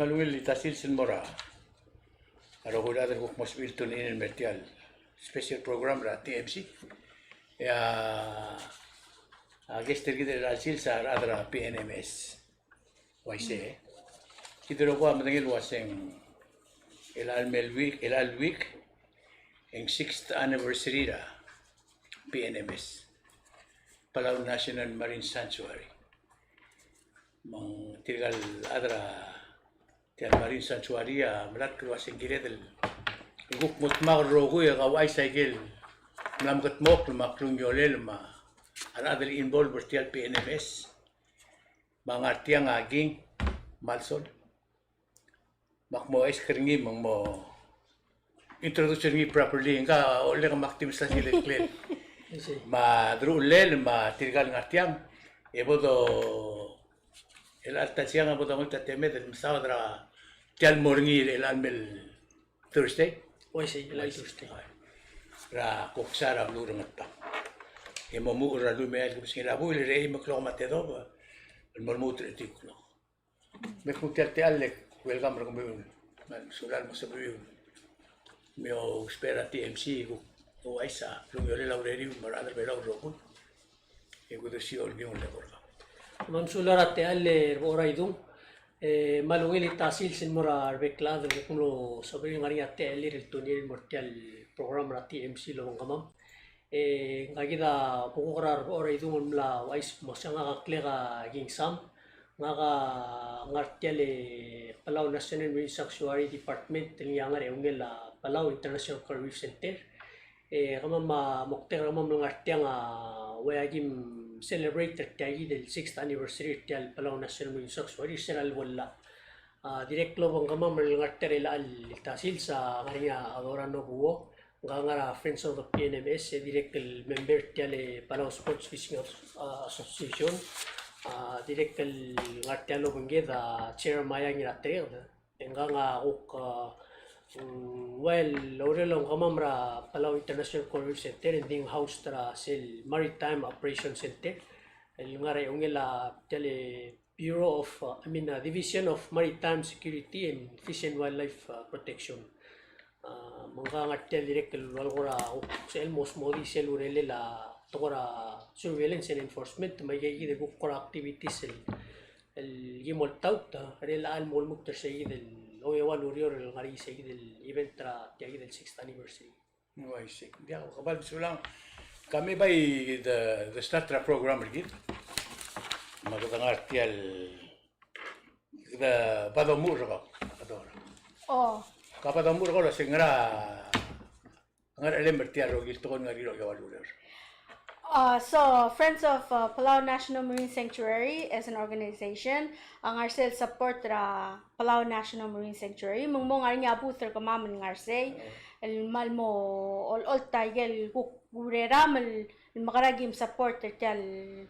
Manuel itasil sin mora. Aro ko dati kung mas bilto ni Mertial. Special program ra TMC. Ya guest kita rasil sa adra PNMS. YC. Kita ro ko matangil waseng el week ang 6th anniversary ra PNMS. Palau National Marine Sanctuary. Mang tirgal adra tial Marine Sanctuary melat keluasin kira del guk mutmag rogo ya kawai cycle mlamkat mok maklung yolel ma ada involved bertial PNMS mangartiang aging malsol makmo es keringi mo introduce ni properly nga ole ka maktim sa sila clear ma drulel ma tirgal ngartiang ebodo el alta siang abo damo tateme del sábado tial morning el almel Thursday Hoy sí, el Thursday. Ra koksara blur ngata emo mu ra lu me al sing la bu le rei maklo matedo el mormut etiklo me kuntial te alle welcome ra kombe man sular mo sa biu meo espera TMC o aisa lu me le laureri marada bela ro e gudo si ol giun le borga Mam sular te alle ora idum malungil tasil sin mora arbeklad de kulo sobre ngari te alle el tunil mortial program ra TMC lo ngamam ngagida pukukrar ora idum la wais mosanga klega gingsam ngaga ngartiale Palau National Marine Sanctuary Department ngangare ungela Palau International Coral Reef Center kama mokter kama ngartiang wayagim celebrate del 6th anniversary del Palau National Marine Sanctuary seral wala direct lo bang kama ngartere la al tasil sa ngariya adorano buo ngara Friends of the PNMS direct el member del Palau Sports Fishing Association direct el ngartelo bangge da chair maya ngiratere nga ok well laurelong kamamra Palau International Coral Reef Center ending house tra sel Maritime Operations Center el ngare ungela tele Bureau of Division of Maritime Security and Fish and Wildlife Protection mga ngartel direct el walgora sel mos modi sel urele la tokora surveillance and enforcement may de gukora activities el gimol tauta el al mol mukter del o igual urior el ngari seguir del event tra tiagi del 6th anniversary. No, I see. Ya, kabal bisulang kami bay the starter program rigid. Magadangar tial the padomur ko adora. Oh. Kapadomur ko la singra ngar elember tial rigid to ngari ro igual urior. So, Friends of Palau National Marine Sanctuary is an organization. Ang arsel support ra Palau National Marine Sanctuary. Mungmong ari nga puter kamaman ng arsel. El malmo all taigel gurera mal makaragim support tel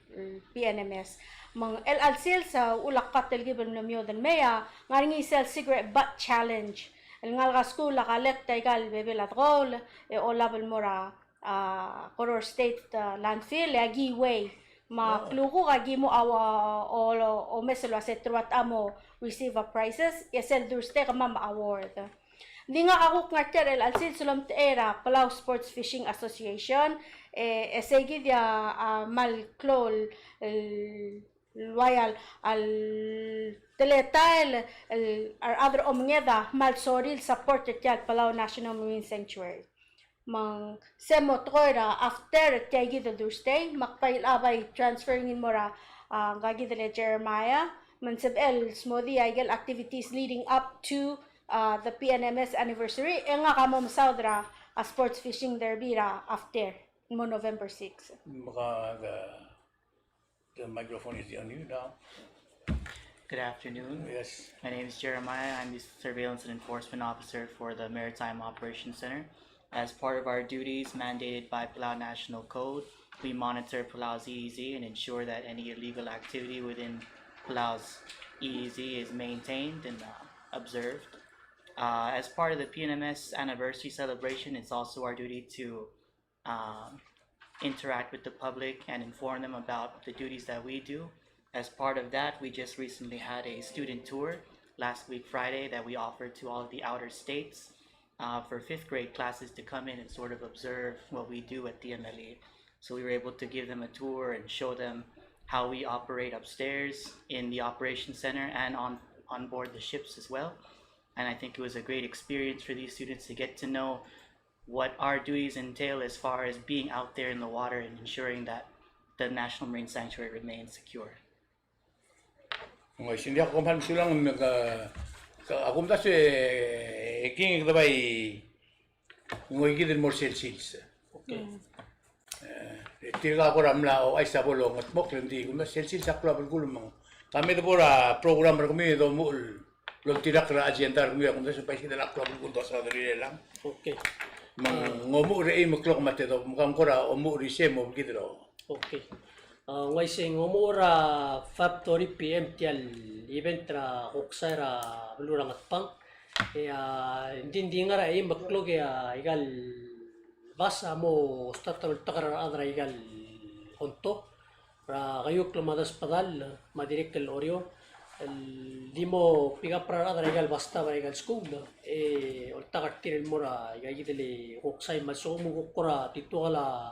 PNMS. Mang el alsil sa ulak katel giben na myo den meya ngari ngi sel cigarette butt challenge. El ngal ga school la kalek taigal bebelat role e olabel mora Koror State landfill agi way ma kluko agi mo awa o meselo sa truat amo receive a prizes yesel durste kama ma award di nga ako ngarter el alsil sulam era Palau Sports Fishing Association esegi dia mal klol loyal al teletal ar other omngeda mal soril supported yat Palau National Marine Sanctuary mang semotroira after tiagi the Thursday makpail abay transferring in mora gagi the Jeremiah manseb el smoothie igel activities leading up to the PNMS anniversary nga kamom saudra a sports fishing derby ra after mo November 6. The microphone is on you now. Good afternoon. Yes. My name is Jeremiah. I'm the Surveillance and Enforcement Officer for the Maritime Operations Center. As part of our duties mandated by Palau National Code, we monitor Palau's EEZ and ensure that any illegal activity within Palau's EEZ is maintained and observed. As part of the PNMS anniversary celebration, it's also our duty to interact with the public and inform them about the duties that we do. As part of that, we just recently had a student tour last week Friday that we offered to all of the outer states for 5th grade classes to come in and sort of observe what we do at DMLE. So we were able to give them a tour and show them how we operate upstairs in the operations center and on board the ships as well. And I think it was a great experience for these students to get to know what our duties entail as far as being out there in the water and ensuring that the National Marine Sanctuary remains secure. Sindi ako kumpan sulang ako mta se king kita bay ngoy gidin more sales. Okay. Tira ko ramla o ay sa bolong at mok lendi kumta sales sa club gulum mo. Kami to pura program kami do mul lo tira kra agenda kami kumta sa país dela club gulum sa diri lang. Okay. Ngomu re mo klok mate do mukam kora o mu ri se mo gidro. Okay. Ngay sing umura Factory PM tial event ra hoksay ra belurang at pang. Hindi nga ra maklog igal basa mo statal takar adra igal honto. Ra kayuk lumadas padal madirik el oryo. Di mo pick up ra adra igal basta ba igal school. Takar tiril mo ra igal gideli hoksay masumo kukura tituala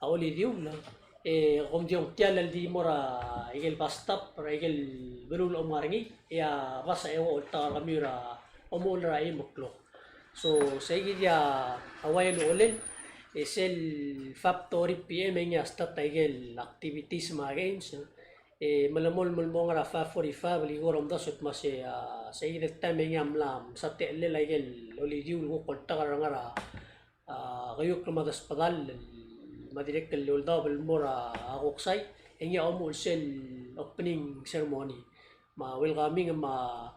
awli dium na. Kung diong tialal di mo ra igel bastap ra igel berul omaringi ya basa ewo ulta kami ra omul ra imuklo. So sa igya away lo ulen sel Factory PM nya start igel activities mga games. Malamol mulmo nga ra 5:45 ligurom dasot mas sa igel time nya mlam sa tele la igel olidiu ko kolta nga ra kayuk lumadas padal madirek el double mora akoksay enya omul sel opening ceremony ma welcoming ma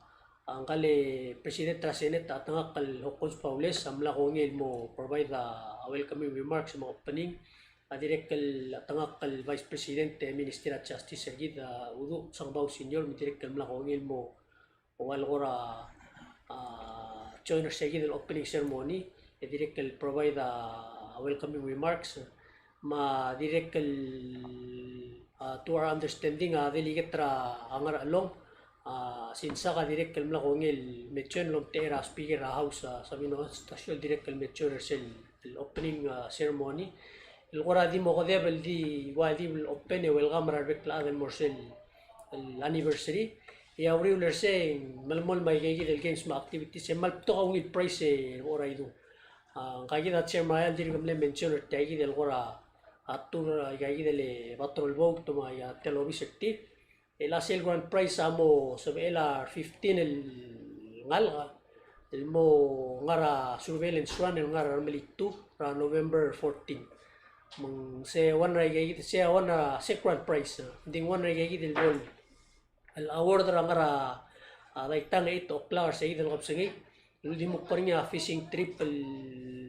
ang kale president ra senate at nga kal Hokons Paules amla ko ngel mo provide the welcoming remarks mo opening direct at nga kal vice president minister of justice Sergid udu Sangbaw senior direct amla ko ngel mo wal ora joiner Sergid el opening ceremony direct provide the welcoming remarks ma direct to our understanding diliget ra angar along sinsa ka direct kalmla kongel mention lom tera speaker house sa mino station direct kal mention sel opening ceremony el qura di mo qadebel di wadi will open welcome rarbek la den morsel anniversary ya uri uler saying malmol may gigi del games ma activities mal to kong price ora idu kagi na chairman dir gamle mention tagi del qura atur gagi dele patrol boat to maya telobi sekti ela sel grand prize amo sa ela 15 el ngalga el mo ngara surveillance run el ngara melitu ra November 14 mong se one ra gagi se one second prize ding one ra gagi del bol el award ra ngara daitang 8 o'clock sa idel kapsagi ultimo pa niya fishing trip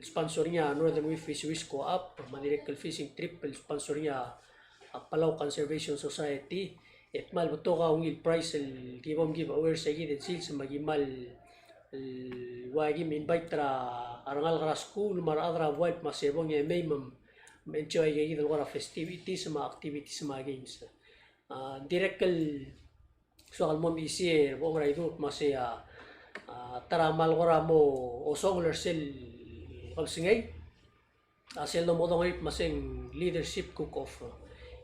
sponsor niya Northern Reef Fisheries Co-op madirek fishing trip sponsor niya Palau Conservation Society at mal buto ka ungil price give aware sa gid sales magimal wagi invite ra arangal ra school maradra wild masebong ya may enjoy gid wala festivities ma activities ma games direct so almom isi bo ra itu masaya taramal ko mo osong lersel kapsingay asel no modong ip maseng leadership cook off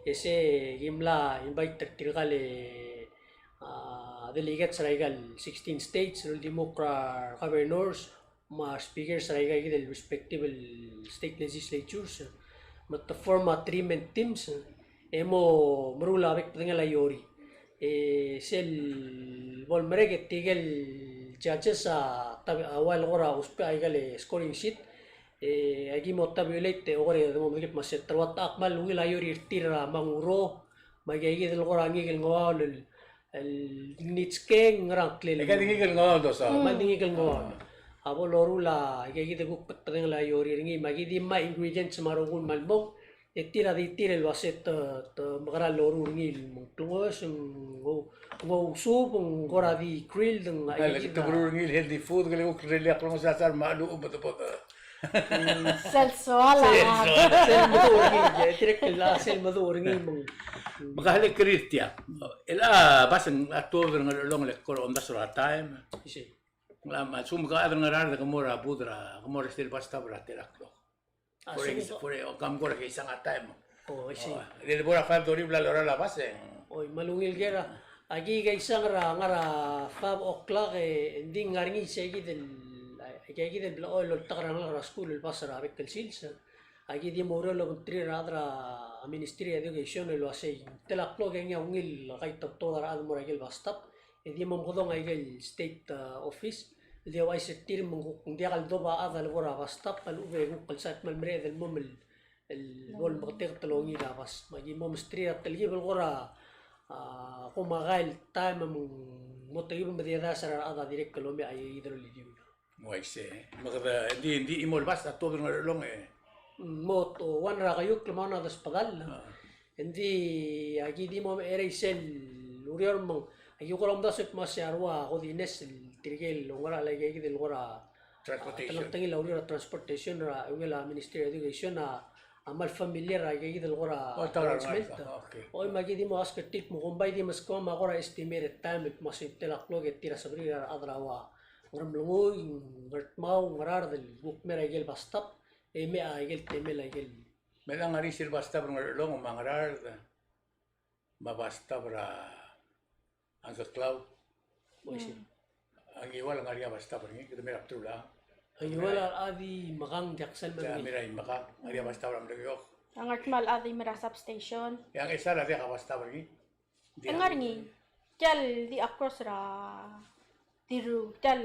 ese gimla invite tirkale delegates raigal 16 states democrat governors ma speakers raigal del respective state legislatures mat forma 3-man teams emo marula bek tingala yori sel volmereg tigel judges awal ora uspe aigale scoring sheet agi mo tabulate ore mo migit maset trawat akmal ungil ayo tira manguro magigi del ora ngigel ngawal el nitske ngrang klel Eka dingil ngawal do sa mandingigel ngawal abo lorula agi de gupet teng la yori ringi magi di ma ingredients marungun malbong tira di tira el waset magara loru ngil mungtungos ngo soup ngora di grill deng ay lagi to bro ngil healthy food gali ko reli akro sa sar malu beto Selsuala. Sel maduringi, direct la sel maduringi mong Makahalik Kristiya. Ila basan October nga long le kor on das time. isi. Ma sumka adra nga rada kamora budra, kamora stil basta bra telaklo. For kam kor ke isang time. Oh, isi. Dili bora 5 dori bla lora la basen. Oy, malungil gera. Agi kay isang ngara 5 o'clock hindi ngaringi segi del agi del bla ol takrang la school el pasara avec el silsa. Agi di moro lo mentri radra a Ministry of Education lo asay. Telaklo kay nga ungil kay totoo ra mo ra gel bastap. Di mo kodong ay gel state office. Di ay setir mo kung di kal doba adal gora bastap al uve kung kalsat malmre del momel el gol magtek talongi labas. Magi mo Ministry at telgi bel gora kumagal time mong motibo madiyada sa ada direct Colombia ay hidrolidio. Moy se. Magada hindi imol basta October nga long Moto one ra kayo klamana das pagal. Hindi agi di mo eresel urior mong ayo ko ram dasot masyarwa ko dines tirigel ngora lagi gi del ngora transportation. tangil urior transportation ra ungela Ministry of Education na amal familiar agi gi del ngora arrangement. Okay. Oy magi di mo aspectit mo kumbay di mas ko magora estimated time it mas telaklo get tira sabri adrawa. Ngoram lungoy ngartmaw ngarar del bukmer agel bastap me agel temel agel. Melang nga rin sila basta bro nga long mangarar mabasta bra ang cloud. Oisi. Ang iwal nga rin basta bro kita merap trula. Ay wala adi makang jaksal Kaya man. miray maka nga rin basta bro ang Ang artmal adi mira substation. yang isa la dia ka basta bro Ang ngaringi. Tial di across ra diru tial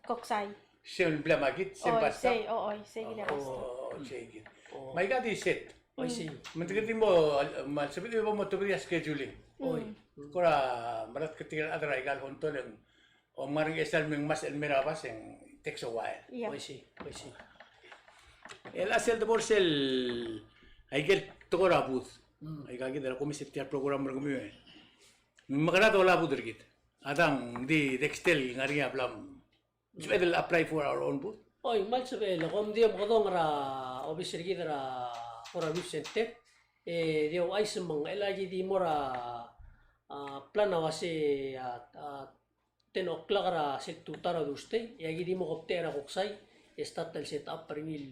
koksay. Sim blamagit sim Oy, basta. say, oy, say gila basta. Oh, sige. May gadi set. Oisi. Mentigit mo sabi mo mo to scheduling. Oy. Kora marat ketika ada igal honto lang o maring esal ming mas el mirabas en takes a while. Yeah. Oisi. Oisi. El asel de borsel ay gel tokora bud. Ay gagi dala komisit tiar program mergumi. Magrado la bud rigit. Adang di Dextel ngaria blam. Will apply for our own booth. Oy mal sabi la kom diam kodong ra obisir gi ra ora Vicente dio ay semang elagi di mora plana wase 10 o'clock ra set tutara duste yagi di mo koptera koksay start el set up ringil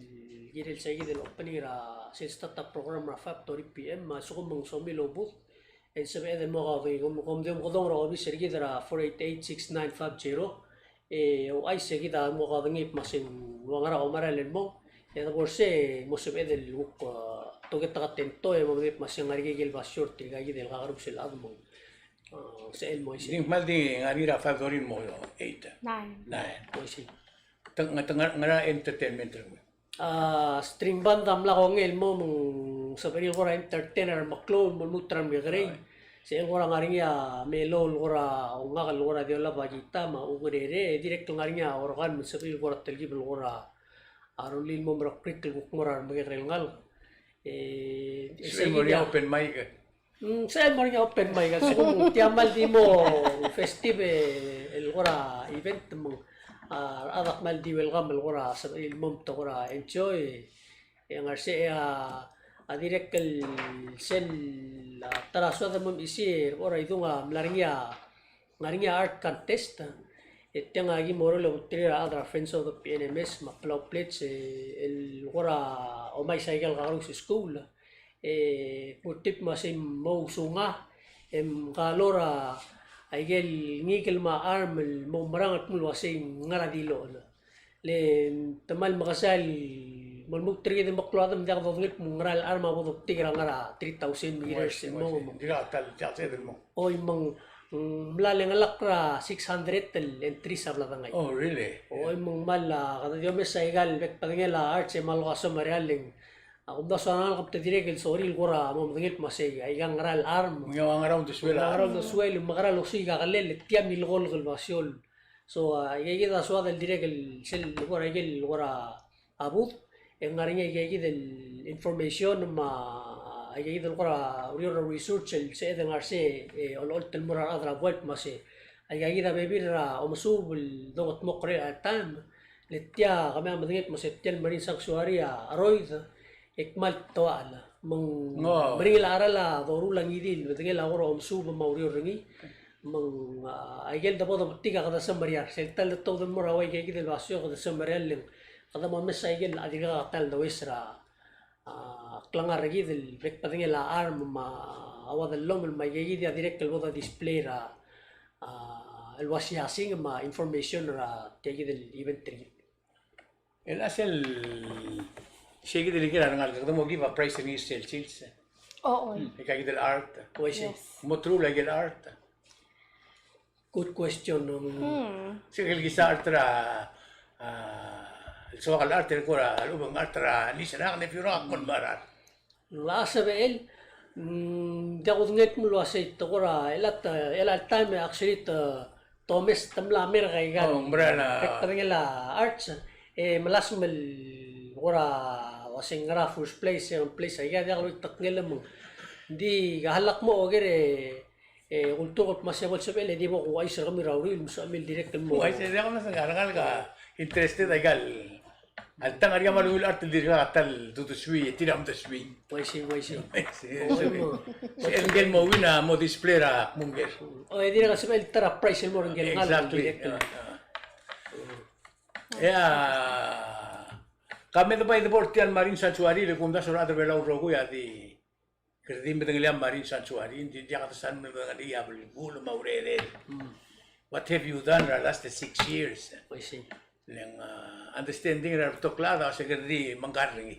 giril sa gi del opening ra set start up program ra 5:30 PM sukumang somilo booth and sabi eden mo ka kom diam kodong ra obisir gi ra 4886950 o ay seguida mo ka ngip masin wangara o maralen mo ya borse mo se del luk to get ta tento mo ngip masin ngari gel basyor ti gagi del garup sel admo se el mo isi Ding mal di ngarira favorin mo 8. 9. 9. mo isi Ngara entertainment mo. string band am la ko ngel mo mong sabi ko ra entertainer maklo mo mutram gagre se el ora ngaringa melol ora unga kal ora diola bagita ma ugurere direct ngaringa ora kan sabi ko ra telgi bel ora arulin mo mrakrit ko mora magrengal Sige mo rin open mic. Sa mo rin open mic kasi kung tiamal di mo festive el ora event mo adak mal di welcome el ora sa il mom to ora enjoy yang arse direct el sel taraso da mom isi ora itu ngaringa art contest yang lagi moro lo tira other friends of the PNMS maplau plates el ora o may cycle karong sa school putip masim mo sunga kalora ay gel ngikil ma arm mo marangat mo wasing ngaradilo le tamal makasal malmug tri din baklo adam dak dogit mo ngaral arma bo tigra ngara 3000 meters mo Di ka tal mo. oy mang mlaling alakra 600 tel entry sa blatangay Oh, really? oy mong mala kada dio mes saigal bek pangela art se malo kaso marialing ako da sana kapte direk el soril gora mo mangit masay ay ngaral arm Mga around the swell. Aral do suelo magaral usiga kalel tiam mil gol gol basol so yegi da suada el direk el sel gora gel gora abut en ngarinya yegi del information ma yegi del gora real research el se den arse ol tel murar adra vuelt mase yegi da bebir o masub el dogot mokre atam Letya kami ang madingit mo Septial Marine Sanctuary aroy ikmal tawala mang Oo. maring arala doru lang idil madingil ako omsu mauri ringi mang aigel dapat tiga kada sa Maria seltal to the moraway kay gidel basyo kada sa Maria ling kada mo mes aigel adiga tal do isra klangar gidel bek padingil arm ma awad lom ma gidel direct kalboda display ra الوسياسين ما information را تيجي الإيفنت تري. الأصل شيء كده اللي كده أنا قلت mo give a prize in Israel chills. Oo. Ikaw كده الart. كويس. Motro lagi الart. Good question. Sige lagi sa art ra so kal art ko ra ubang art ra ni sana ne pura kon marar. Lasa bel dago nget mo lo sa ito ko ra elat time actually Thomas tamla mer kay gan. Oh, brana. Pagpangila arts malas mal ora wasing ra first place yung place ay gaya ko taknila mo. Di gahalak mo ogere kultur at masyabot sa pele di mo ko ay sa kami rawil sa amil direct mo. Ay siya ako na sangarangal ka interested ay gal. Altang ariya malul art dir ka tal tutuswi tiram tuswi. Waisi. Si engel mo wina mo display ra munger. O di na kasi may tara price mo rin ganun. Exactly. Kami na ba ito po tiyan Marine Sanctuary le kung dasor other way lang rogo ya di kerdim beteng Marine Sanctuary hindi dia kata san mo nga di abul bulo maurere. What have you done the last 6 years? Waisi. Leng understanding ra to klaro sa kerdi manggaring.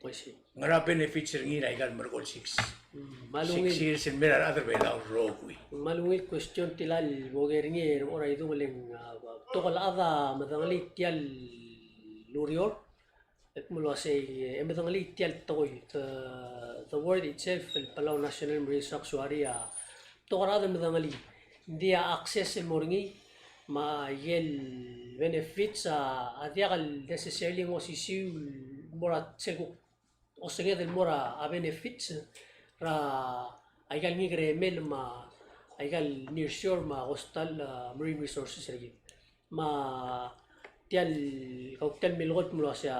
Waisi. Ngara benefits ringi na ikan mergol 6. 6 years in mirar other way lang rogo. Malungil question tilal bogeringi ora itu maling to kala ada madangali tial lurior at mulo say madangali tial toy the word itself el Palau National Marine Sanctuary to kala ada madangali dia access el moringi ma yel benefits adia kal necessarily mo sisiu mora sego o sege del mora a benefits ra aigal migre mel ma aigal nearshore ma coastal marine resources lagi ma tial kautel milgot mula sa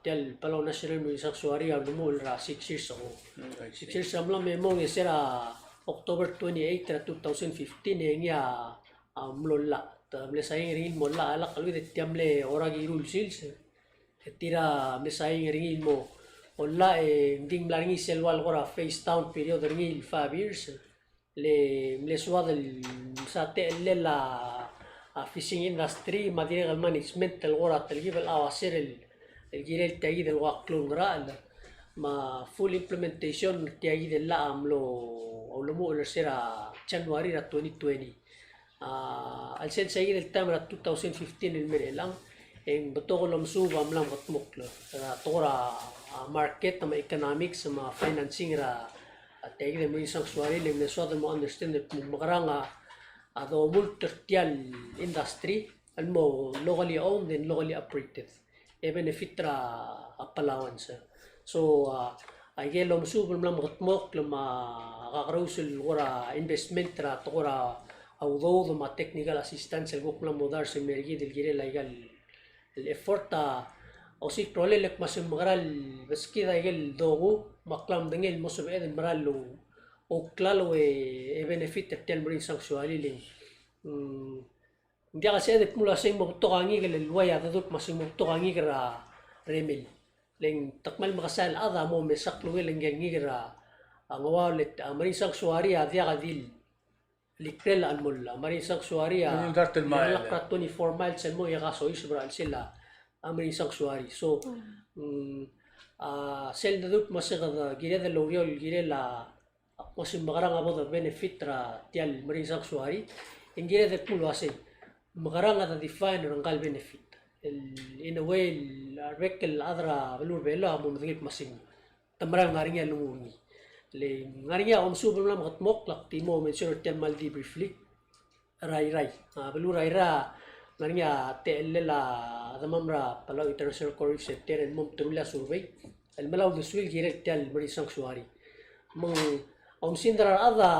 tial Palau National Marine Sanctuary ang lumul ra 6 years ago 6 years amla memong isera October 28 2015 niya mlolla mlesaying ringin molla ala kalwi tiamle oragi rule sils tira mlesaying ringin mo olla ding laringi selwal gora face down period ringil 5 years le swad sa tele la fishing industry material management el gora telgib el awasir el girel tayid el waqlun ral ma full implementation tayid el la amlo o lo mo sera January 2020 al sen sayid el tamra 2015 el merelang en beto ko suba amlam katmok lo tora market ma economics ma financing ra tayid el marine sanctuary le swad mo understand magaranga ado multertial industry almo locally owned and locally operated benefit ra Palawan so ay gelom subul mlam gotmok lama kakarusul ora investment ra tora awdo ma technical assistance el goklam modar se mergi del gire legal el effort o si prolelek mas magral beski da gel dogo maklam dengel mo sobe den maralo o claro benefit tel marine sanctuary ling dia kasi de mula sa mo to kangi gel waya dadut mas mo to kangi ra remil ling takmal makasal ada mo mesaklo gel ngi ra ang walet marine sanctuary dia kadil likrel almol marine sanctuary Dartel mile. lakra 24 miles mo ya kaso isbral sila marine sanctuary so sel dadut mas gire de loriol gire la mas magarang abo the benefit ra tial marine sanctuary ingire de pulo ase magarang at define rangal benefit in a way rekel adra belur bela mo ngit masing tamrang ngaringa lumuni le ngaringa om subul lam katmok lak timo mention tial maldi briefly rai belur rai ra ngaringa tel la damamra Palau International Coral Reef Center en mom tumla survey el malaw de swil gire tial marine sanctuary mong om sindra ada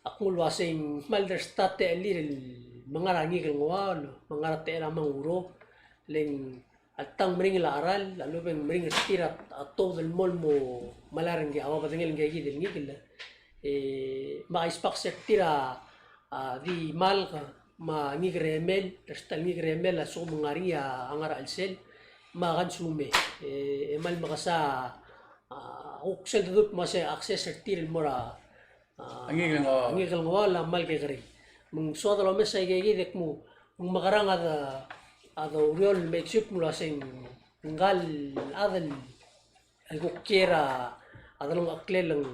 akmul wasing malder state elir mangarangi ng wal mangarate ra manguro ling atang mring la aral lalu beng mring tira atong del mol mo malarang gi awa badengel ngi gi del ngigil ma ispak tira di mal ka ma ngigremel tastal ngigremel la so mangaria angara alsel ma kan sume mal makasa uksel dudut masa akses tira mora ngigil ngwala mal ke gari mung so lo mesa gi dek mo mung makarang ada uriol makeshift mula sing ngal adal algukera adalong aklelang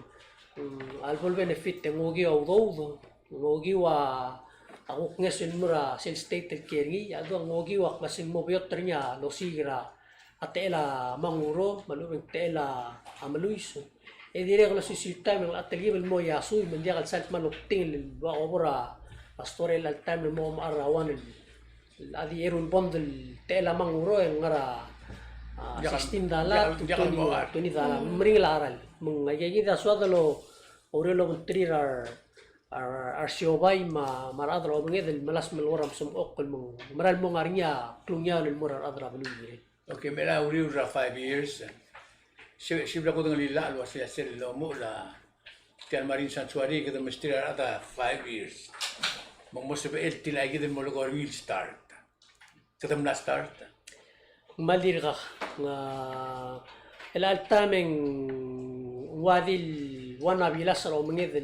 albol benefit ngogi awdo ngogi wa ako ngesin mura sel state keri ado ngogi wa masing mobiot ternya losigra atela manguro malubeng tela amaluiso dire ko si sita ng ateli mo yasu mendia kal salt manukting wa obra pastorel al time mo maarawan adi erun bondel tela manguro yang ngara $16 to $20 mring laral mengayagi da swadalo orelo mentrir ar siobay maradro mengedel malas meloram sum okol mong maral mo ngarinya klungya lil morar adra bulu Okay, mela uriu ra 5 years. Sibla ko dengan lila luas ya sel lo mo la tian marin sanctuary kita mesti ada 5 years. Mengmusib el tilai kita mo lugar will start. Kita mula start. malir ka nga el tameng wadil wana bilas ro menged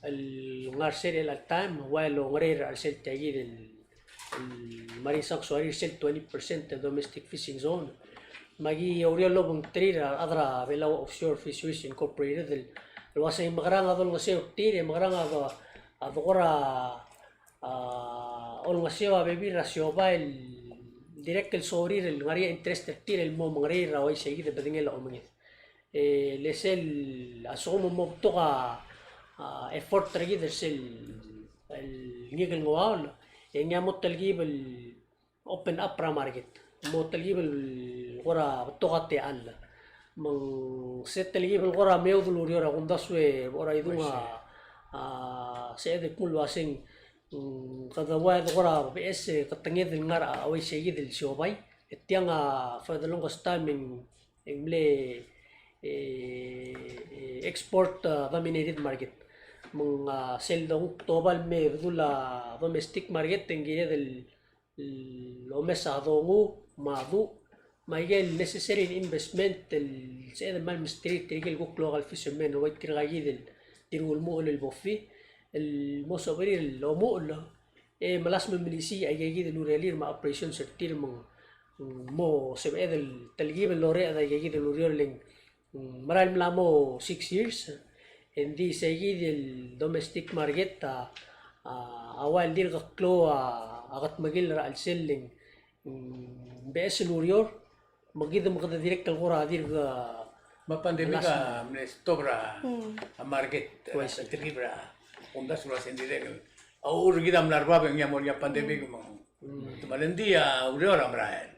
el ngarser el tam walo ngrer al sel tagid el marin sanctuary sel 20% domestic fishing zone magi oriol lobong trira adra belau offshore fisheries incorporated el wasay magrang adol ngaseo tire magrang adora ol ngaseo bebi rasio ba el direct el sorir el ngaria interest tire el mo ngari rawai segi de bedingel o mengit lesel asomo mo toka effort tragi del sel el ngigel ngawal enya mo talgib el open up market mo talgib el gora toka te al mang set talgib el gora meudul uriora gundaswe ora idunga se de pulwasing kada wad gora bs katangid del ngara away segi del siobay etianga for the longest time in export dominated market mga sell dong tobal me dula domestic market tengire del lomesa dongu madu maigel necessary investment el se mal mistri tigel go local fishermen way tiragi del tirul mo el bofi el mosobri el lomo malas memilisi ayagi del urelir ma operation sertir mo sebe del talgib lore ada ayagi del urioling maral mlamo 6 years and di segi del domestic market awal dir gaklo agat magil ra al selling bes lurior magida magda direct al gora dir ma pandemika stobra a market tribra ondas lo sendirek au urgida mlarba ben ya mor ya pandemik mo malendia uriora mrael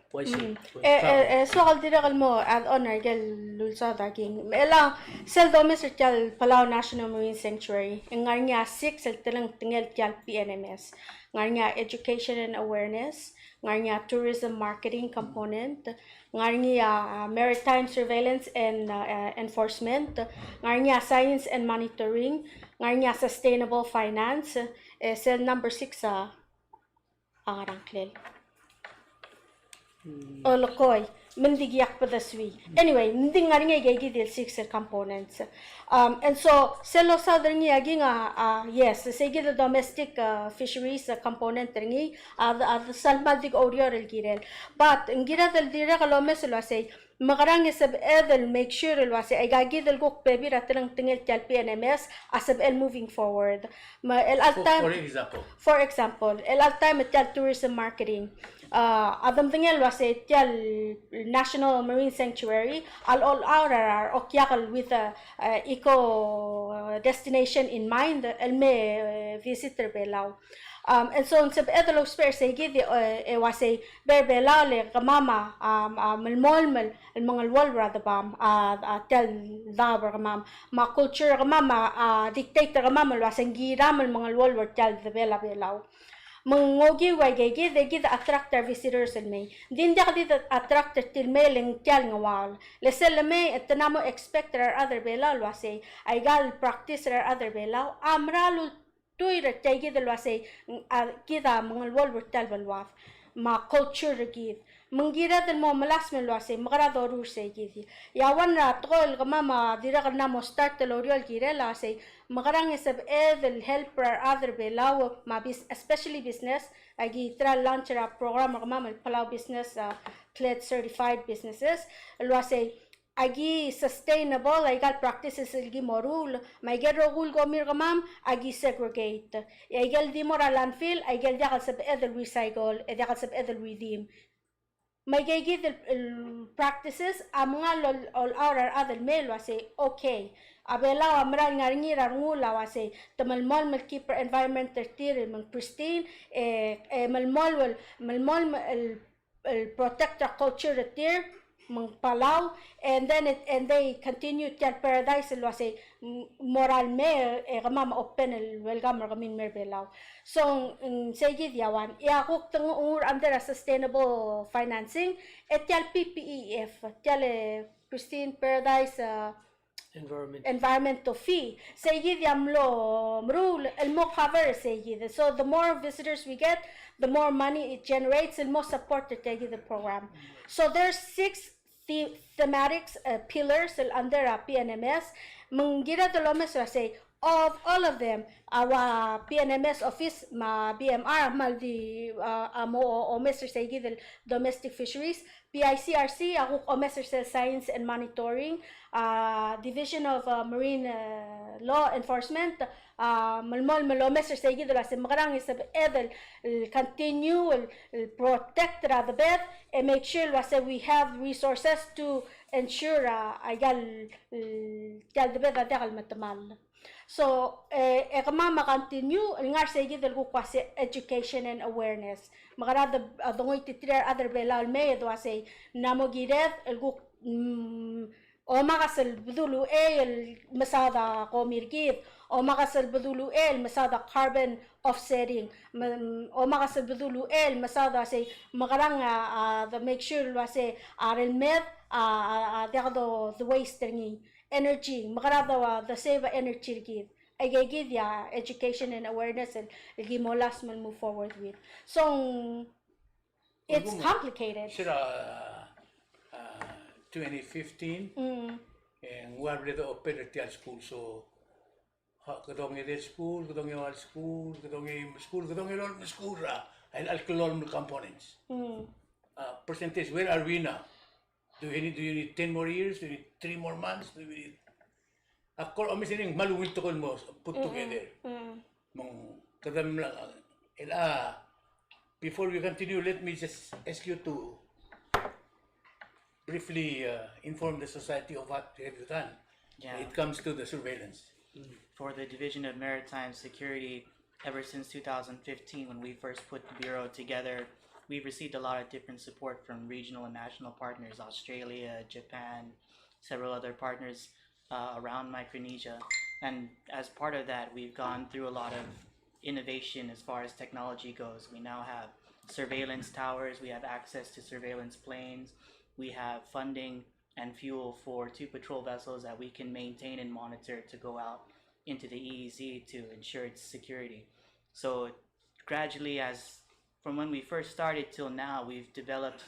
so al dire mo add on gel lulsa daking ela sel domestic Palau National Marine Sanctuary ngarnya 6 el telang tingel tial PNMS ngarnya education and awareness ngarnya tourism marketing component ngarnya maritime surveillance and enforcement ngarnya science and monitoring ngarnya sustainable finance sel number 6 arang klel Olokoy, mendigiyak padaswi. Anyway, mending nga rin gigi del 6 components. And so, selo sa rin nga yes, sige the domestic fisheries component rin salmadig orior el girel. But, ang gira del dire kalomes lo say, makarang sab edel make sure lo say ay gagi del gok baby ratilang tingel tial PNMS asab el moving forward. For example, el time tial tourism marketing. Adam tingel was a National Marine Sanctuary all our okyakal with eco destination in mind elme visitor belaw and so sab edelo spare say gidi was a berbelaw le kamama malmol el mga walra the bam tel dabar kamam ma culture kamama dictator kamama was ang giram el mga walra tel the belaw mengogi wagegi degi the attract visitors in me din da di attract til mailing kyal ngawal le selme etnamo expect there other bela lwase I gal practice there other bela amralu tuira tegi de lwase kida mangwal bertal balwaf ma culture gid mengira del mo malas me lwase magara dorur se gidi yawan na tol gama dira kana mo start the lorial gire la se magarang isab the helper other belaw ma bis especially business agi tra launch a program gama palau business CLED certified businesses lwase agi sustainable ay gal practices ilgi morul may get rogul gomir gamam agi segregate ay gal di mora landfill ay gal dakal sab edel recycle ay dakal sab edel redeem may gigi the practices mga all our other male wase okay abela amra ngaringi rangula wase tamalmol mal keep environment tertir mang pristine malmol protect our culture tertir mang Palau and then they continue to paradise lo say moral me gama open el welcome gamin merbelaw so sige diawan ya kuk tang under a sustainable financing etyal PPEF tyal Pristine Paradise environmental fee sige diamlo rule el mo cover sige so the more visitors we get the more money it generates and more support to take the program so there's 6 thematics pillars under PNMS mengira dolomes say of all of them our PNMS office ma BMR mal di amo o Mr. Segi del domestic fisheries PICRC ako o Mr. Science and monitoring division of marine law enforcement malmol malo Mr. Segi del as magarang is edel continue protect the bed and make sure that we have resources to ensure agal the bed agal matamal so ekama continue ngar segi del ko kwase education and awareness magara the dongoy titrer other belal me do say namogiret el go o makasal budulu el masada ko mirgit o makasal budulu el masada carbon offsetting o makasal budulu el masada say magarang the make sure wa say arel med the waste ni energy magara the save energy give give ya education and awareness and gimolas man move forward with so it's complicated sira 2015 and we are ready to open the school so kadong ide school kadong wal school kadong all school ra and alcohol components percentage where are we now do you need 10 more years do you need 3 more months do you need ako omisin maluwil to mo put together mong kadam lang before we continue let me just ask you to briefly inform the society of what have you done when it comes to the surveillance. For the Division of Maritime Security, ever since 2015 when we first put the Bureau together, we've received a lot of different support from regional and national partners, Australia, Japan, several other partners around Micronesia. And as part of that, we've gone through a lot of innovation as far as technology goes. We now have surveillance towers, we have access to surveillance planes, we have funding and fuel for 2 patrol vessels that we can maintain and monitor to go out into the EEZ to ensure its security. So gradually, as from when we first started till now, we've developed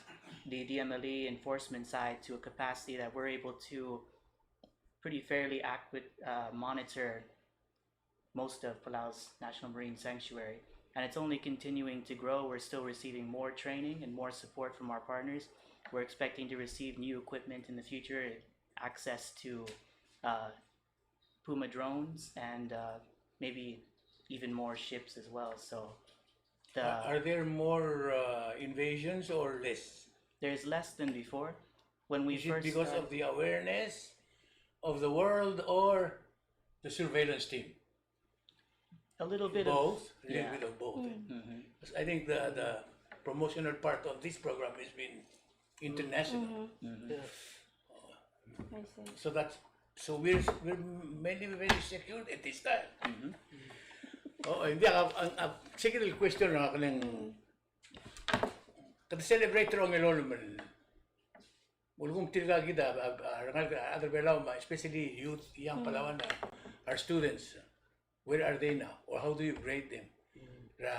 the DMLE enforcement side to a capacity that we're able to pretty fairly monitor most of Palau's National Marine Sanctuary. And it's only continuing to grow. We're still receiving more training and more support from our partners. We're expecting to receive new equipment in the future, access to Puma drones, and maybe even more ships as well. So, are there more invasions or less? There's less than before. When we Is it because of the awareness of the world or the surveillance team? A little bit both. of A little bit of both. I think the promotional part of this program has been international. So we're mainly very secure at this time. Oo, hindi ang second question na ako ng kada celebrate ro ng ilon mulgum tirga gida rangal other belaw especially youth young Palawan our students where are they now or how do you grade them ra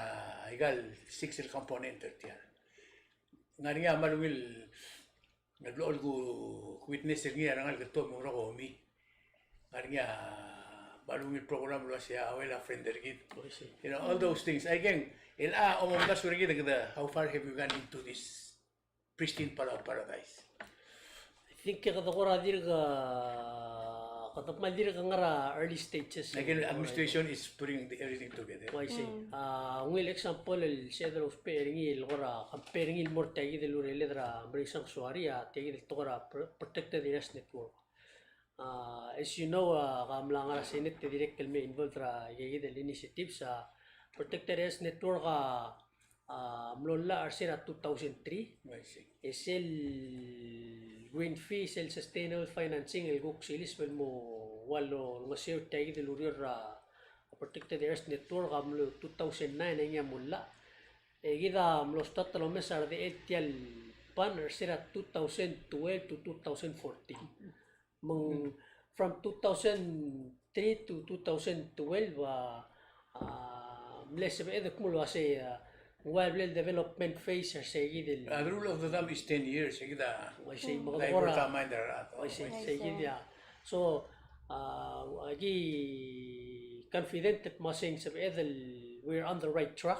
igal 6 component tiyan ngani nga malungil naglool ko witness nga rangal gato mo ko mi ngani nga malungil program lo siya awela friend gid you know all those things again ila umunda surigi how far have you gone into this pristine paradise? I think kadakura dirga kadakmal dirga ngara early stages. Again, administration is putting everything together. Why say? Un example el cedro sparing il gora comparing il mortagi del urele dra brisang suaria tegi del tora protected interest network. As you know, kamlang Senate direct kelme involved ra yegi del initiatives protected interest network mlola arsira 2003. I see. Es el green fees, el sustainable financing, el guxilis wel mo walo ngasir tagi del urior protected interest network amlo 2009 ay mula. Gida amlo statalo mesar de etial pan arsira 2012 to 2014. From 2003 to 2012 mles ebe kumulo ase while development phase seguid The rule of the thumb is 10 years. Kita say labor tama der seguid ya. So agi confident that masing sa we're on the right track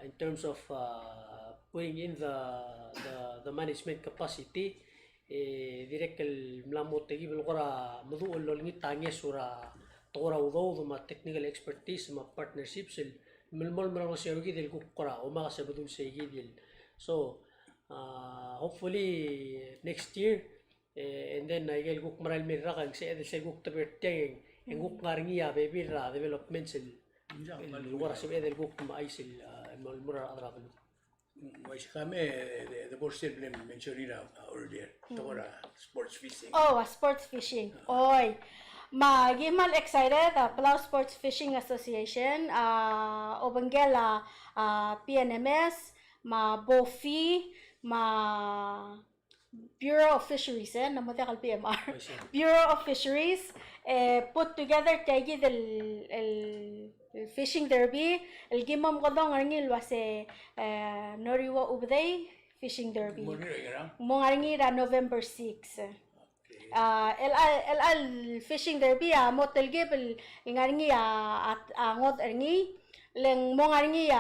in terms of putting in the management capacity direct el mlamot tegi belgora madu ololngi tange sura tora udo ma technical expertise ma partnerships milmol marang serugi del kukura o mga sabadun segidil. So hopefully next year and then I get guk maral mirra kang se guk taberteng en guk ngaringia bebira developments el lugar se del guk maisil mura adrabel. Mas kami the board simply mentioned earlier tora sports fishing. Oh, sports fishing. Oy. Magimal excited Palau Sports Fishing Association Obangela PNMS ma BOFI ma Bureau of Fisheries namatay kal PMR Bureau of Fisheries put together tagi el fishing derby el gimam kodong arngil wase Noriwa Ubday fishing derby mo arngira November 6 el fishing derby motel gibel ingarngi at angot arngi leng mo ngarngi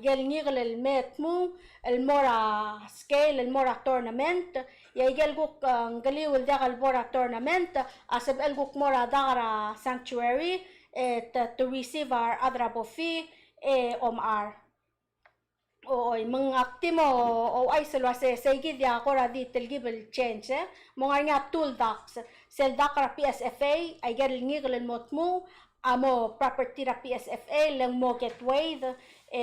gelngi el metmu el mora scale el mora tournament ya gel guk ngali ul dagal mora tournament asab el guk mora dagara sanctuary to receive our adrabo fee omar oy mga aktimo o ay selwase segid ya kora di telgibel change mga nga tool docs sel dakara PSFA ay gerlingi gelen motmu amo property ra PSFA leng mo gateway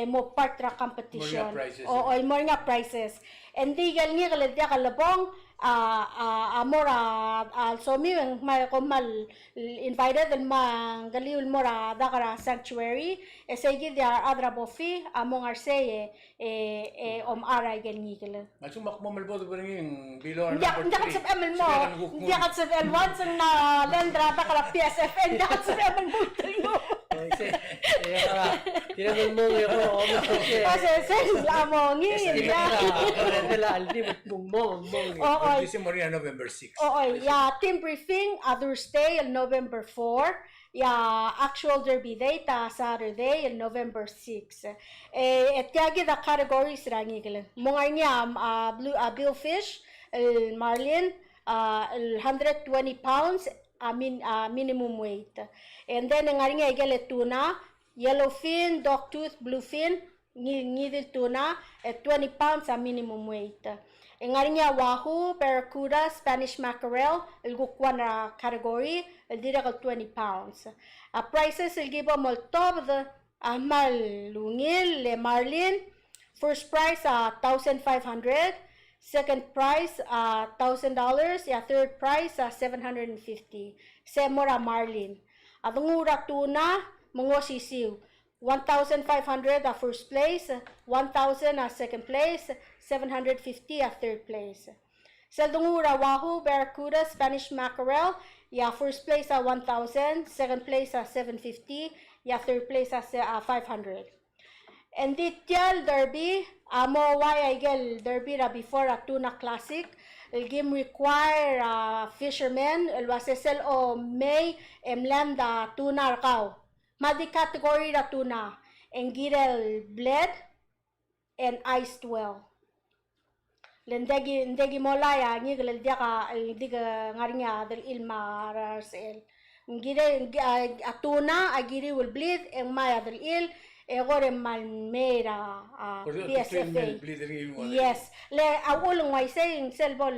mo part ra competition o oy mo nga prices and di gerlingi gelen dia kalabong amora also mi may komal invited mang galiul mora dakara sanctuary segid ya adra bofi among arseye ara gelni gele Masuk makmo melbo to bringing below number 3 ndakat sa ML mo ndakat sa L1 sang na lendra dakara PSFN ndakat sa ML mo Tira mo yo kasi amo ngi la aldi mo This is November 6. Team briefing Thursday November 4. Actual derby day ta Saturday November 6. Et kaya the categories rangi kala. Mga niya blue billfish, marlin, 120 pounds minimum weight. And then nga rin igale tuna, yellowfin, dogtooth, bluefin, ngidil tuna at 20 pounds minimum weight. Nga rin wahoo, barracuda, Spanish mackerel, ilgukwan na category, dira ka 20 pounds. Prices ilgiba mo top the malungil, le marlin. First price 1,500. Second price $1,000, third price $750. Semora marlin. Atungura tuna Mungo sisiw. 1,500 at first place, 1,000 at second place, 750 at third place. Sa dungura, wahoo, barracuda, Spanish mackerel, first place at 1,000, second place at 750, third place at 500. And the Tial Derby, mo why I get Derby before a tuna classic. El game require fishermen, el wasesel o may emlanda tuna rakaw. Madi category na tuna, and girel bled and iced well. Lendegi molaya ngi gel diga ngarinya del ilma rasel. Ngire atuna agiri will bleed and maya del il egore malmera PSFA. Yes, le awul ngwai saying selbol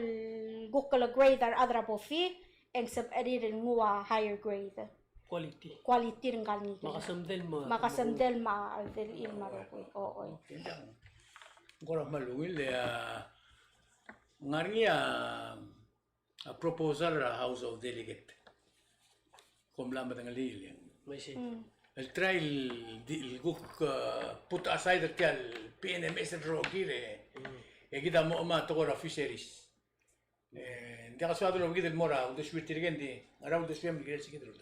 gukala grade ar adra bofi and sub edit ngwa higher grade. Quality ng galing makasamdel ma del ilma oo Gora malungil ngaria a proposal ra House of Delegate kumla matangalil el trial el guk put aside the PNMS rogire kita mo ma to ra fisheries ndi kasado lo gidel mora do swirtigen di araw do swim gidel sigidro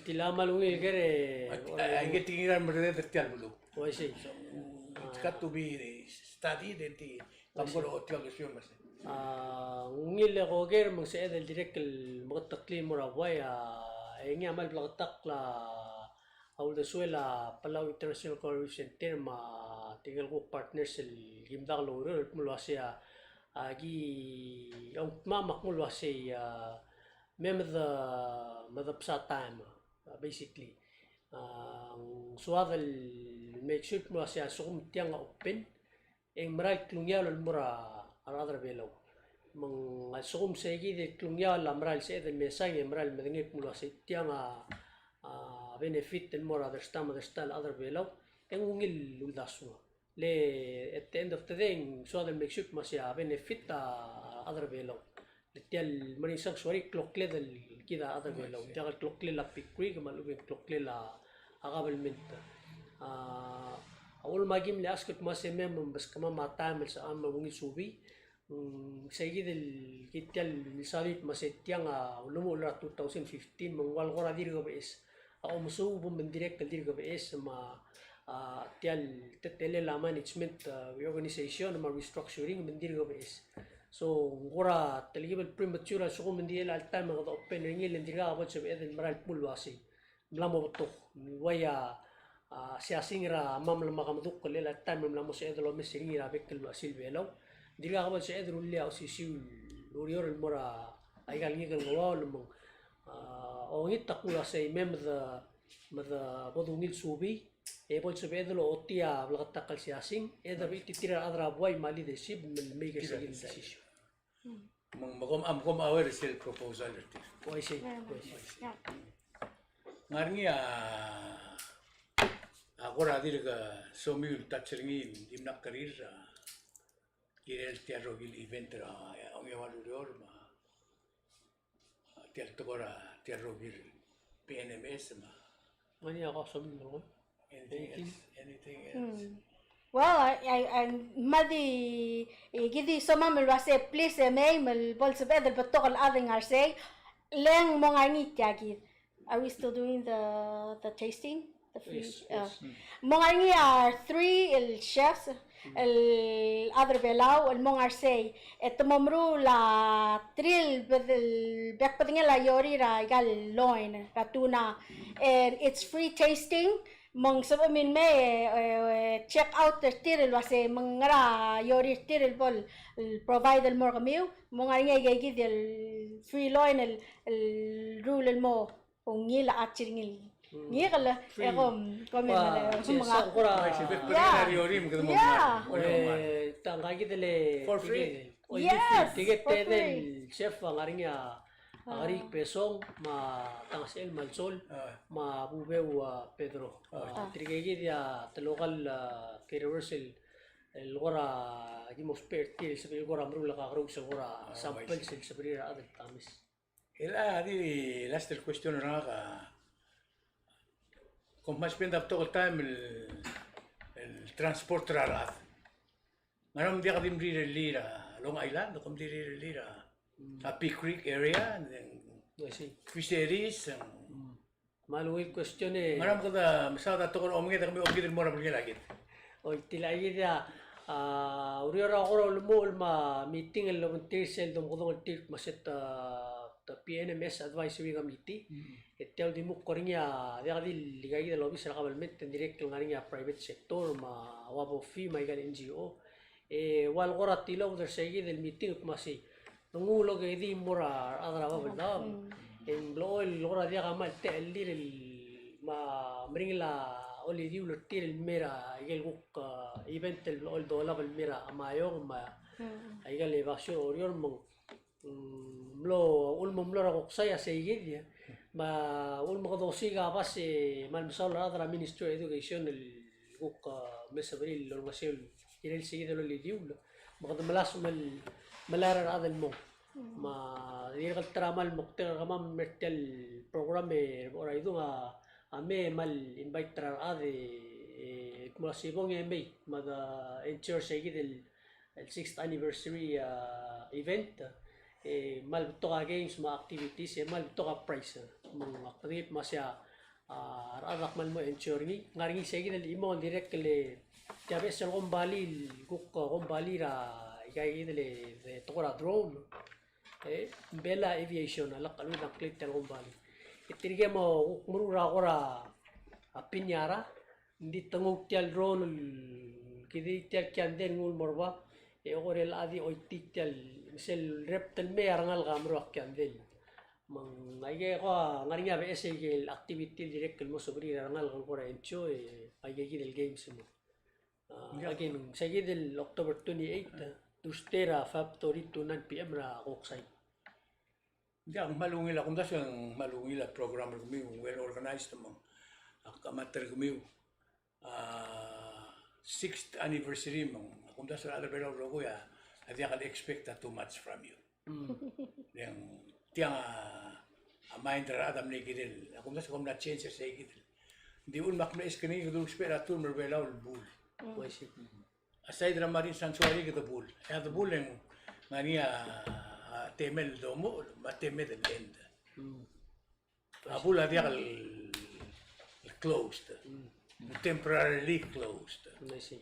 tila malungil kere I get tingiran merde tertial bulu why say it's got to be studied and the tamgolo hotel que swim mas ngil ko ger mo sa edel direct mo takli mo raway ay nga mal blagtak la aul de suela Palau International Cruise Center ma tinggal ko partners el gimdak lo mo siya agi ang mamak mo siya ماذا بساط time basically suadal make sure mo siya sukum tiang open ang maral klungyal mura aradra belaw mang sukum segi de klungyal maral sa edel mesang maral madingit mo sa tiang benefit el mura other style other belaw ang ungil uldaso le at the end of the day suadal make sure mo siya benefit other belaw Tial manisang suari klokle dal kita ada belaw. Tial klokle la pikri kemaluin klokle la akabalment. Awal magim le askut maseme membas kama mata mel sa am mawungi subi. Segi del tial misalit masetiang lumo la 2015 mangwal gora dir go bes. Ako musubo mendirek dir go bes ma tial tetele la management reorganization ma restructuring mendir go bes. So gora teligibel premature so kumendi el alta mga open ngil ndiga abot sa edel maral pulwasi mlamo to waya siya singra mamla makamduk kel alta mlamo sa edel o mesingira bekel wasil belaw ndiga abot sa edel ulia o sisiu urior el mora ay gal ngil gawa lumong o ngit takula sa mada bodungil subi ebol sa edel o tia blakatakal siya sing edel ititira adra boy mali de sib mega sigil decision Magkom aware sel proposal ito. Why say? Ngarni ako radir ka somil tatchringin dimnak karir kirel tiaro gil event ra ang yawaluyor ma tiar tokora tiaro gil PNMS ma. Mani ako somil mo. Anything else? Well, I madi gidi soma melwase please may mel bolsa bedel batokal ading arse leng mong angit yagid. Are we still doing the tasting? The free. Yes. Mong angi are 3 el chefs el other belao el mong arse et momru la trill bedel backpating la yori ra gal loin ratuna and it's free tasting. Mong sabi min me check out the tiril wase mangara yori tiril bol provide el more kamiu mong nga gigi del free loin el rule el mo kung ngila atchingil ngila ekom komen na mga tangagi dele for free. Yes, tiget for free. del chef ngaringa Ari pesong ma tangsel malsol ma bubeu Pedro trigegi dia local reversal el gora gimos perti sa gora amru la kagrog sa gora sample sa brira adet tamis Ela di last question na ka como más bien todo el time el transporte rarat. Ngayon dia kadim diri lira Long Island, como diri lira a Peak Creek area, I see. fisheries. Malungil question eh. Ngayon kada masada to ko omngi kami omngi din mo na bulnya lagi. O tilay dia uriora oro mo ma meeting el volunteer sel dom kodong tir maset ta PNMS advisory committee. Etel di mo koringa dia di ligay del office government direct ngaringa private sector ma wabo fee ma igal NGO. Wal ora tilo der segi del meeting masi. Nungulo ke di mura adra babda. En blo el ora dia kamal te el ma mringla oli diu lo tir el mera igel guk event el dola el mera amayo ma igel evasio orior mo mlo ulmo mlo ra guk saya seigid ma ulmo dosiga base mal misal adra ministry of education el guk mesabril lo masel el seguido lo li diu ma malas mal malara hada el mo ma يرغل ترى مال مقتر غمام مرتل program ora itu ame mal invite trar ade masibong eme mada ensure segi del 6th anniversary event mal toka games ma activities mal toka prize mga activity masya arak mal mo ensure ni ngaringi segi del imo direct le jabe sel gombali guk gombali ra igay del tokora drone Bella Aviation alak alu ng click tal kumbali. Itirige mo murura ora pinyara hindi tangog tial drone kidi tial kanden ngul morba orel adi oitik tial sel reptel me arangal gamro kanden mang ayge ko ngarinya BS el activity direct mo sobri arangal ko encho ayge del games mo. Again sige del October 28 Tustera Factory to 9 PM ra Oksay. Dia malungil akong das yung malungil at program kami well organized mo. Akamater kami 6th anniversary mo. Akong das ra belo rogo ya. Adi ka expect too much from you. Yang tiang mind ra adam ni gidel. Akong das kom na change sa gidel. Di un mak na iskani gidul spera tur merbela ul bul. Aside ra marin sanctuary kita bul. Ya the bul yang ngania temel domo mateme del end. Abula dia closed. Temporarily closed. I see.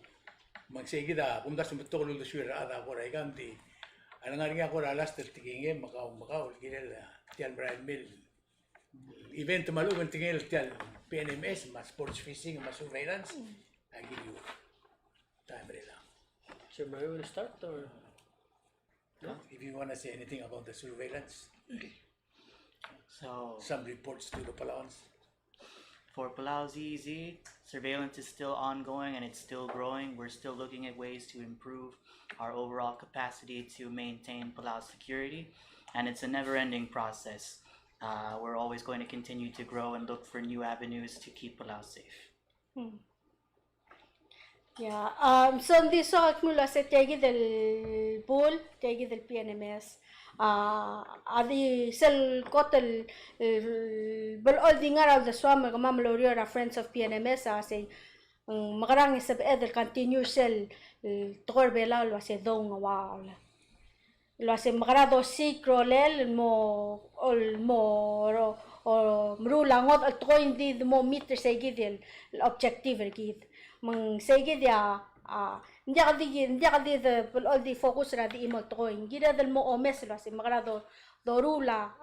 Magsige kung das betul lu suara ada ko ray ganti. Ang ngania ko alas del tikinge makao gilel tian Brian Mill. Event malugan tingel tian PNMS mas sports fishing mas surveillance. I give you time rela. So may we start or If you want to say anything about the surveillance, So some reports to the Palawans. for Palau ZZ, surveillance is still ongoing and it's still growing. We're still looking at ways to improve our overall capacity to maintain Palau's security, and it's a never-ending process. We're always going to continue to grow and look for new avenues to keep Palau safe. Yeah. So hindi so mula sa tegi del pool, tegi del PNMS. Adi sel kotel all di ngaraw da swam kamam lorio ra friends of PNMS say makarang isab edel continue sel tokor bela lo se dong wa lo se makarado sikrolel mo mrulangot al to hindi mo meter sa gidel objective gid mang sige dia hindi ka di all the focus ra di imo to gira dal mo omes lo si magrado dorula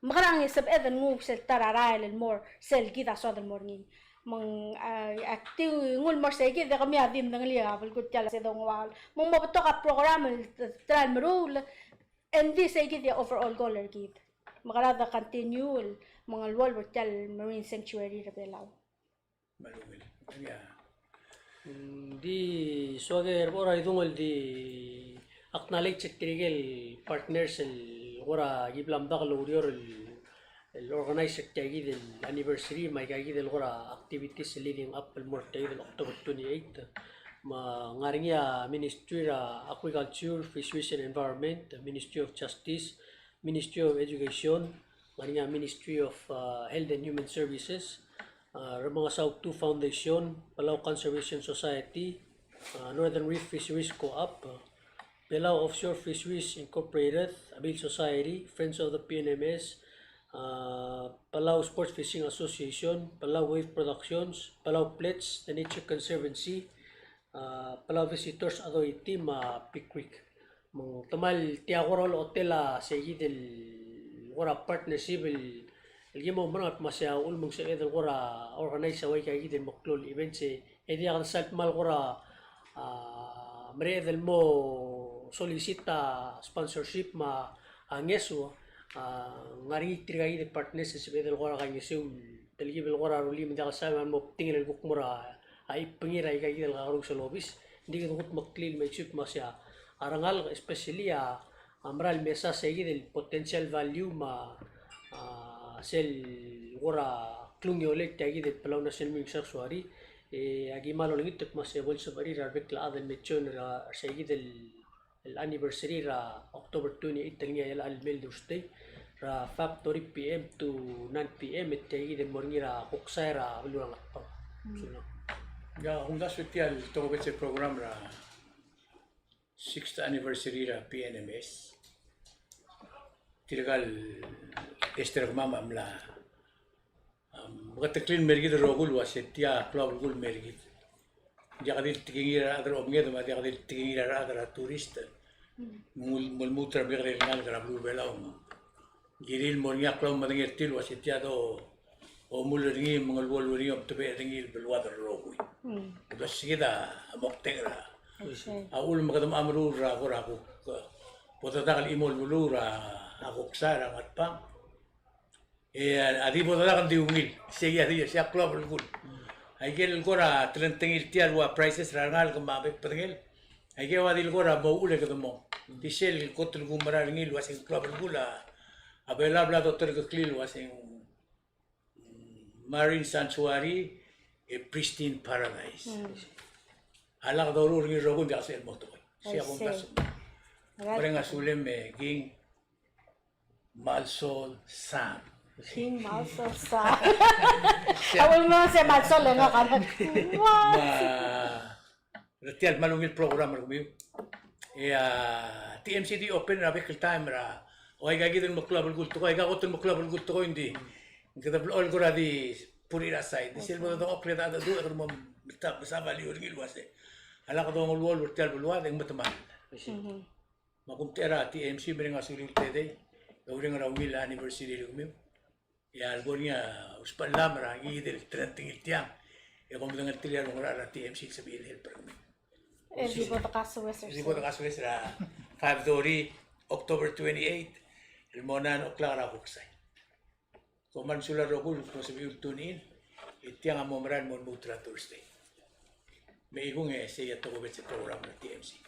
magrang isab eden ngu sel tarara el more sel gida so del morning mang active ngul mo sige da kami adim nang liya bal kut tala se dong wal mong mabato ka program tral merul and this sige dia overall goal gid magrado continue mga wal tal marine sanctuary ra belaw Malungil. Yeah. di swagger ora idungol di acknowledge trigel partners el ora giblam daglo urior el organizer tagi del anniversary may kagi del ora activities leading up el morte del October 28 ma ngaringa Ministry of Agriculture, Fisheries and Environment, Ministry of Justice, Ministry of Education, ngaringa Ministry of Health and Human Services, mga South 2 Foundation, Palau Conservation Society, Northern Reef Fisheries Co-op, Palau Offshore Fisheries Incorporated, Abil Society, Friends of the PNMS, Palau Sports Fishing Association, Palau Wave Productions, Palau Plets, the Nature Conservancy, Palau Visitors Authority, Pickwick. Mong tamal tiakorol hotela segi del gora partnership el gimo manat masya ul mong sa edel gora organize away kay del moklol events edi ang salt mal gora mere del mo solicita sponsorship ma angeso ngari trigay de partnership edel gora kay ngesul del gibel gora ruli mendak sa man mo tingil guk mura ay pengira kay del garong sa lobis hindi ko moklil may chip masya arangal especially amral mesa segi del potential value ma sel gora klungyolet tagi del Palau National Marine Sanctuary agi malo langit tuk mas evol sa bari rarbek la adal mechon ra segi del anniversary ra October 28 tangya yala al mel Thursday ra factory PM to 9 PM tagi del morning ra kuksay ra bulurang atpaw suno ya kung dasutial to sa program ra 6th anniversary ra PNMS. Tiragal esterag mama amla. Magataklin mergid rogul wasetia club gul mergid. Jakadil tigingira adra omgedo ma jakadil tigingira adra turista. Mul mutra bigre ngal gra blu belaw. Giril monya club madangirtil wasetia do o mulringi mangol wolwori om tebe ringil belwadar rogul. Basigida amoktegra. Aul makadam amrura gora ko potatakal imol bulura ako ksara matpang adi potatakal diungil siya siya club gul ay gel gora trentengil tiar wa prices rangal kamabek patengel ay gel wadil gora mo ule kadamo disel kotl gumara ngil wasing club gula abela bla doctor klil wasing marine sanctuary a pristine paradise. Alak daw rin rogo di kasi mo to. Siya kung kaso. Parang asulem ging Malsol Sam. King Malsol Sam. Awal mo si Malsol nga kanan. Retial malungil program ko biyo. TMCD open ra bekal time ra. O ay gagidin mo club gul to ko ay gagoton mo club gul to ko hindi. Kita all ko ra di puri ra side. Silbo do opera da do mo tap sa value ngil wase. Ala ka dong ulwol urtial bulwad ang mataman. Makumtera TMC bring asulil tede. Gawring rawil anniversary rumim. Ya algonia uspal lamra gidel trenting itiam. E kung dengan tilian ng ara TMC sabihin help rumim. Di po kaso Western. Di po kaso Western 5 Dori October 28 el monan oklara huksay. Kung man sula rogul kung sabihin tunin itiang amomran mon mutra Thursday. May igong siya to sa program ng TMC.